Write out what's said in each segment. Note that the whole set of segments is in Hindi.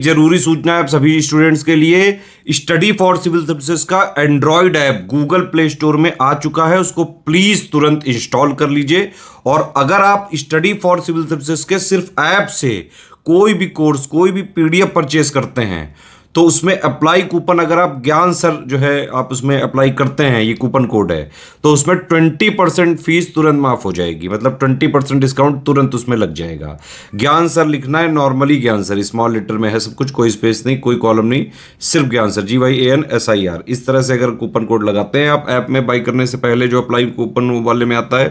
जरूरी सूचना है आप सभी स्टूडेंट्स के लिए। स्टडी फॉर सिविल सर्विसेज का Android app Google play store में आ चुका है, उसको प्लीज तुरंत इंस्टॉल कर लीजिए। और अगर आप स्टडी फॉर सिविल सर्विसेज के सिर्फ ऐप से कोई भी कोर्स, कोई भी पीडीएफ परचेस करते हैं तो उसमें अप्लाई कूपन, अगर आप ज्ञान सर जो है आप उसमें अप्लाई करते हैं, ये कूपन कोड है, तो उसमें 20% फीस तुरंत माफ हो जाएगी। मतलब 20% डिस्काउंट तुरंत उसमें लग जाएगा। ज्ञान सर लिखना है, नॉर्मली ज्ञान सर, स्मॉल लेटर में है सब कुछ, कोई स्पेस नहीं, कोई कॉलम नहीं, सिर्फ ज्ञान सर, GYANSIR। इस तरह से अगर कूपन कोड लगाते हैं आप ऐप में बाई करने से पहले, जो अप्लाई कूपन वाले में आता है,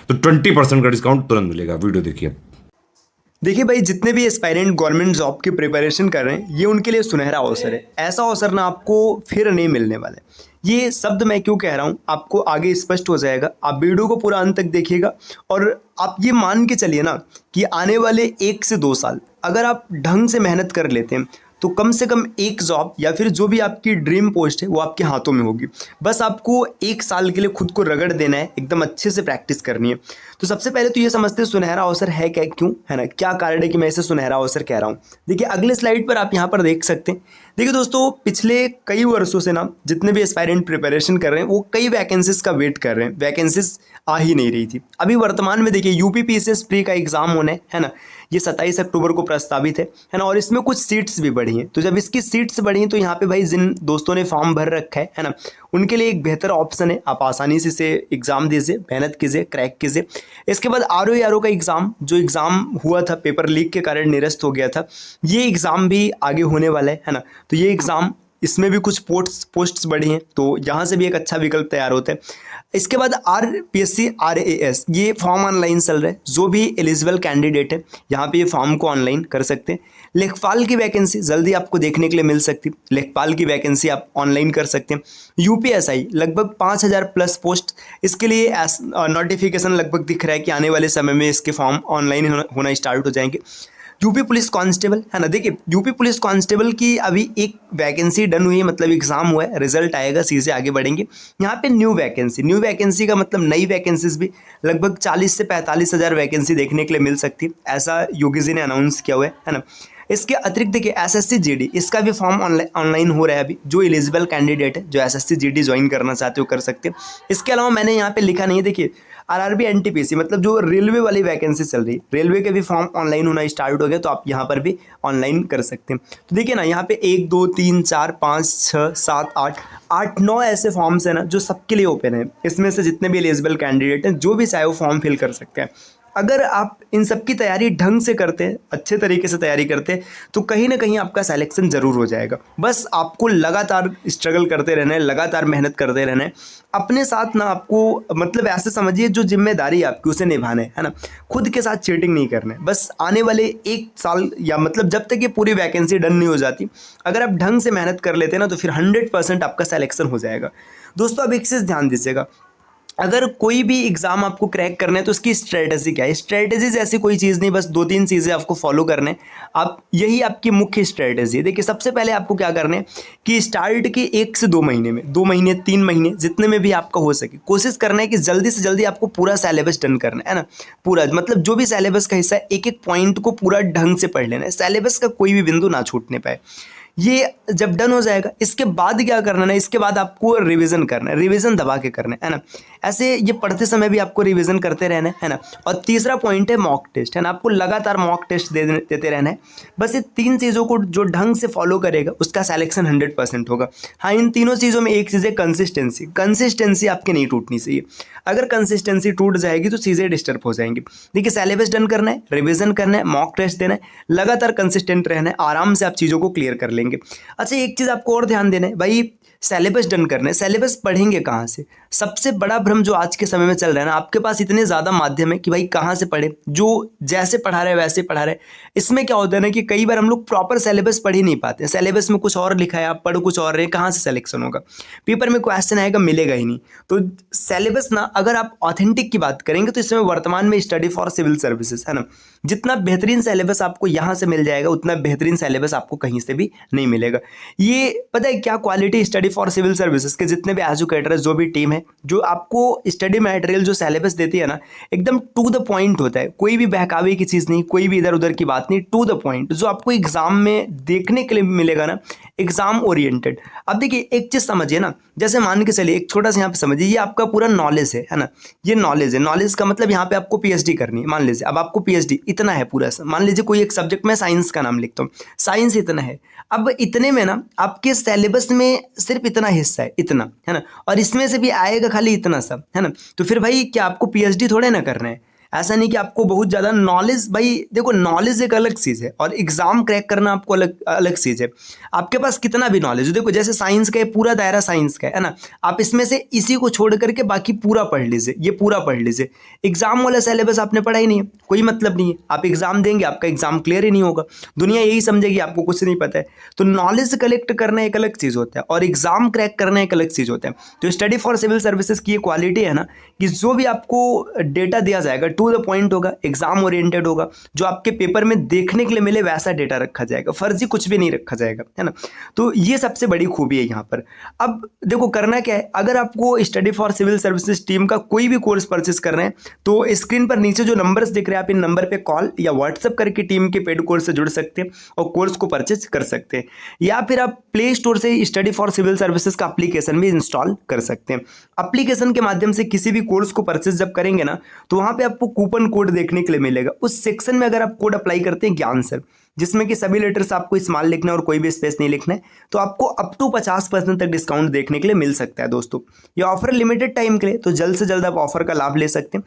तो 20% का डिस्काउंट तुरंत मिलेगा। वीडियो देखिए। देखिए भाई, जितने भी एस्पायरेंट गवर्नमेंट जॉब की प्रिपरेशन कर रहे हैं, ये उनके लिए सुनहरा अवसर है। ऐसा अवसर ना आपको फिर नहीं मिलने वाला है। ये शब्द मैं क्यों कह रहा हूँ आपको आगे स्पष्ट हो जाएगा। आप वीडियो को पूरा अंत तक देखिएगा और आप ये मान के चलिए ना कि आने वाले 1 से 2 साल अगर आप ढंग से मेहनत कर लेते हैं तो कम से कम एक जॉब या फिर जो भी आपकी ड्रीम पोस्ट है वो आपके हाथों में होगी। बस आपको 1 साल के लिए खुद को रगड़ देना है, एकदम अच्छे से प्रैक्टिस करनी है। तो सबसे पहले तो ये समझते हैं सुनहरा अवसर है क्या, क्यों है ना, क्या कारण है कि मैं इसे सुनहरा अवसर कह रहा हूँ। देखिए अगले स्लाइड पर आप यहाँ पर देख सकते हैं। देखिए दोस्तों, पिछले कई वर्षों से ना जितने भी एस्पायरेंट प्रिपरेशन कर रहे हैं वो कई वैकेंसीज का वेट कर रहे हैं, वैकेंसीज आ ही नहीं रही थी। अभी वर्तमान में देखिए UPPSS प्री का एग्जाम होना है ना, ये 27 अक्टूबर को प्रस्तावित है ना, और इसमें कुछ सीट्स भी बढ़ी हैं। तो जब इसकी सीट्स बढ़ी हैं तो यहाँ पे भाई जिन दोस्तों ने फॉर्म भर रखा है ना, उनके लिए एक बेहतर ऑप्शन है। आप आसानी से इसे एग्ज़ाम दीजिए, मेहनत कीजिए, क्रैक कीजिए। इसके बाद RO का एग्ज़ाम, जो एग्ज़ाम हुआ था पेपर लीक के कारण निरस्त हो गया था, ये एग्ज़ाम भी आगे होने वाला है ना। तो ये एग्ज़ाम, इसमें भी कुछ पोस्ट्स बढ़ी हैं, तो यहाँ से भी एक अच्छा विकल्प तैयार होता है। इसके बाद RPSC RAS, ये फॉर्म ऑनलाइन चल रहा है। जो भी एलिजिबल कैंडिडेट है यहाँ पे ये फॉर्म को ऑनलाइन कर सकते हैं। लेखपाल की वैकेंसी जल्दी आपको देखने के लिए मिल सकती है, लेखपाल की वैकेंसी आप ऑनलाइन कर सकते हैं। UPSI लगभग 5000 प्लस पोस्ट, इसके लिए नोटिफिकेशन लगभग दिख रहा है कि आने वाले समय में इसके फॉर्म ऑनलाइन होना स्टार्ट हो जाएंगे। यूपी पुलिस कांस्टेबल है ना, देखिए यूपी पुलिस कांस्टेबल की अभी एक वैकेंसी डन हुई है, मतलब एग्जाम हुआ है, रिजल्ट आएगा, चीज़ें आगे बढ़ेंगे। यहाँ पे न्यू वैकेंसी का मतलब नई वैकेंसीज भी लगभग 40 से 45 हज़ार वैकेंसी देखने के लिए मिल सकती है, ऐसा योगी जी ने अनाउंस किया हुआ है ना। इसके अतिरिक्त देखिए SSC GD, इसका भी फॉर्म ऑनलाइन हो रहा है अभी। जो एलिजिबल कैंडिडेट है जो SSC GD ज्वाइन करना चाहते हो कर सकते हैं। इसके अलावा मैंने यहाँ पे लिखा नहीं है, देखिए RRB NTPC, मतलब जो रेलवे वाली वैकेंसी चल रही है, रेलवे के भी फॉर्म ऑनलाइन होना स्टार्ट हो गया, तो आप यहाँ पर भी ऑनलाइन कर सकते हैं। तो देखिए ना, यहाँ पे 1 2 3 4 5 6 7 8 9 ऐसे फॉर्म्स हैं ना जो सबके लिए ओपन है। इसमें से जितने भी एलिजिबल कैंडिडेट हैं, जो भी चाहे वो फॉर्म फिल कर सकते हैं। अगर आप इन सब की तैयारी ढंग से करते हैं, अच्छे तरीके से तैयारी करते हैं, तो कहीं ना कहीं आपका सिलेक्शन ज़रूर हो जाएगा। बस आपको लगातार स्ट्रगल करते रहना है, लगातार मेहनत करते रहना है। अपने साथ ना आपको, मतलब ऐसे समझिए, जो जिम्मेदारी आपकी उसे निभाना है ना। खुद के साथ चीटिंग नहीं करना है। बस आने वाले 1 साल, या मतलब जब तक ये पूरी वैकेंसी डन नहीं हो जाती, अगर आप ढंग से मेहनत कर लेते हैं ना, तो फिर 100% आपका सिलेक्शन हो जाएगा। दोस्तों अब एक चीज़ ध्यान दीजिएगा, अगर कोई भी एग्ज़ाम आपको क्रैक करना है तो उसकी स्ट्रेटजी क्या है। स्ट्रेटजीज ऐसी कोई चीज़ नहीं, बस 2-3 चीज़ें आपको फॉलो करने हैं। आप, यही आपकी मुख्य स्ट्रेटजी है। देखिए सबसे पहले आपको क्या करना है कि स्टार्ट के 1 से 2 महीने में, 2 महीने 3 महीने जितने में भी आपका हो सके, कोशिश करना है कि जल्दी से जल्दी आपको पूरा सिलेबस डन करना है ना। पूरा मतलब जो भी सिलेबस का हिस्सा है, एक एक पॉइंट को पूरा ढंग से पढ़ लेना है, सिलेबस का कोई भी बिंदु ना छूटने पाए। ये जब डन हो जाएगा, इसके बाद क्या करना है, इसके बाद आपको रिवीजन करना है, रिवीजन दबा के करना है ना। ऐसे ये पढ़ते समय भी आपको रिवीजन करते रहना है ना। और तीसरा पॉइंट है मॉक टेस्ट, है ना, आपको लगातार मॉक टेस्ट देते रहना है। बस ये 3 चीज़ों को जो ढंग से फॉलो करेगा उसका सिलेक्शन 100% होगा। हाँ, इन तीनों चीज़ों में एक चीज़ है कंसिस्टेंसी आपकी नहीं टूटनी चाहिए। अगर कंसिस्टेंसी टूट जाएगी तो चीज़ें डिस्टर्ब हो जाएंगी। देखिए सिलेबस डन करना है, रिवीजन करना है, मॉक टेस्ट देना है, लगातार कंसिस्टेंट रहना है, आराम से आप चीज़ों को क्लियर कर लेंगे। अच्छा, एक चीज़ आपको और ध्यान देना है भाई, सिलेबस डन करना है, सिलेबस पढ़ेंगे कहाँ से। सबसे बड़ा भ्रम जो आज के समय में चल रहा है ना, आपके पास इतने ज़्यादा माध्यम है कि भाई कहाँ से पढ़े, जो जैसे पढ़ा रहे वैसे पढ़ा रहे। इसमें क्या होता है ना कि कई बार हम लोग प्रॉपर सिलेबस पढ़ ही नहीं पाते। सिलेबस में कुछ और लिखा है, आप पढ़ कुछ और रहे, कहाँ से सिलेक्शन होगा। पेपर में क्वेश्चन आएगा, मिलेगा ही नहीं। तो सिलेबस ना, अगर आप ऑथेंटिक की बात करेंगे तो इसमें वर्तमान में स्टडी फॉर सिविल सर्विसेज, है ना, जितना बेहतरीन सिलेबस आपको यहाँ से मिल जाएगा, उतना बेहतरीन सिलेबस आपको कहीं से भी नहीं मिलेगा। ये पता है क्या quality study study for civil services के जितने भी एजुकेटर है, जो भी टीम है, जो आपको स्टडी मटेरियल जो सिलेबस देती है ना, एकदम टू द पॉइंट होता है, कोई भी बहकावे की चीज़ नहीं, कोई भी इधर उधर की बात नहीं, टू द पॉइंट जो आपको एग्जाम में देखने के लिए मिलेगा ना, एग्जाम ओरिएंटेड। अब देखिए एक चीज़ समझिए ना, जैसे मान के चलिए एक छोटा सा यहाँ पे समझिए, ये आपका पूरा नॉलेज है ना, ये नॉलेज है। नॉलेज का मतलब यहाँ पे आपको पीएचडी करनी है, मान लीजिए अब आपको पीएचडी इतना है पूरा, मान लीजिए कोई एक सब्जेक्ट में साइंस का नाम लिखता हूँ, साइंस इतना है। अब इतने में ना आपके सिलेबस में सिर्फ इतना हिस्सा है, इतना है ना, और इसमें से भी आएगा खाली इतना सा, है ना। तो फिर भाई क्या आपको पीएचडी थोड़े ना करना है? ऐसा नहीं कि आपको बहुत ज़्यादा नॉलेज, भाई देखो नॉलेज एक अलग चीज़ है और एग्जाम क्रैक करना आपको अलग अलग चीज़ है। आपके पास कितना भी नॉलेज हो, देखो जैसे साइंस का पूरा दायरा साइंस का है ना, आप इसमें से इसी को छोड़ करके बाकी पूरा पढ़ लीजिए, ये पूरा पढ़ लीजिए। एग्जाम वाला सिलेबस आपने पढ़ा ही नहीं है, कोई मतलब नहीं है, आप एग्जाम देंगे आपका एग्जाम क्लियर ही नहीं होगा, दुनिया यही समझेगी आपको कुछ नहीं पता है। तो नॉलेज कलेक्ट करना एक अलग चीज़ होता है और एग्जाम क्रैक करना एक अलग चीज़ होता है। तो स्टडी फॉर सिविल सर्विसेज की ये क्वालिटी है ना कि जो भी आपको डेटा दिया जाएगा टू द पॉइंट होगा, एग्जाम ओरिएंटेड होगा, जो आपके पेपर में देखने के लिए मिले वैसा डेटा रखा जाएगा, फर्जी कुछ भी नहीं रखा जाएगा, है ना। तो ये सबसे बड़ी खूबी है यहाँ पर। अब देखो करना क्या है, अगर आपको study for civil services team का कोई भी कोर्स परचेस कर रहे हैं तो स्क्रीन पर नीचे जो नंबर्स दिख रहे हैं, आप इन नंबर पे कॉल या व्हाट्सएप करके टीम के पेड कोर्स से जुड़ सकते हैं और कोर्स को परचेज कर सकते हैं, या फिर आप प्ले स्टोर से स्टडी फॉर सिविल सर्विसेज का एप्लीकेशन भी इंस्टॉल कर सकते हैं। एप्लीकेशन के माध्यम से किसी भी कोर्स को परचेज जब करेंगे ना, तो वहाँ पे आपको कूपन कोड देखने के लिए मिलेगा। उस सेक्शन में अगर आप कोड अप्लाई करते हैं ज्ञान सर, जिसमें कि सभी लेटर्स आपको स्मॉल लिखना है और कोई भी स्पेस नहीं लिखना है, तो आपको अप टू 50% तक डिस्काउंट देखने के लिए मिल सकता है। दोस्तों ये ऑफर लिमिटेड टाइम के लिए, तो जल्द से जल्द आप ऑफर का लाभ ले सकते हैं।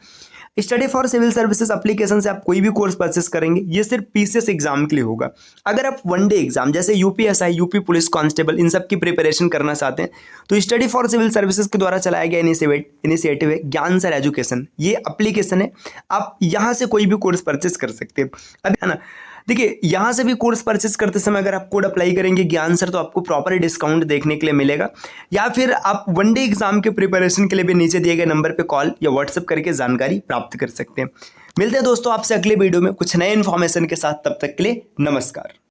Study for civil services application से आप कोई भी कोर्स परचेस करेंगे, ये सिर्फ पीसीएस एग्जाम के लिए होगा। अगर आप वनडे एग्जाम जैसे यूपीएसआई, यूपी पुलिस कांस्टेबल, इन सब की प्रिपरेशन करना चाहते हैं, तो स्टडी फॉर सिविल सर्विसेज के द्वारा चलाया गया इनिशिएटिव है ज्ञान सर एजुकेशन, ये एप्लीकेशन है, आप यहाँ से कोई भी कोर्स परचेस कर सकते हैं। अब है ना, देखिए यहाँ से भी कोर्स परचेस करते समय अगर आप कोड अप्लाई करेंगे ज्ञान सर, तो आपको प्रॉपर डिस्काउंट देखने के लिए मिलेगा। या फिर आप वनडे एग्जाम के प्रिपरेशन के लिए भी नीचे दिए गए नंबर पे कॉल या व्हाट्सएप करके जानकारी प्राप्त कर सकते हैं। मिलते हैं दोस्तों आपसे अगले वीडियो में कुछ नए इन्फॉर्मेशन के साथ, तब तक के लिए नमस्कार।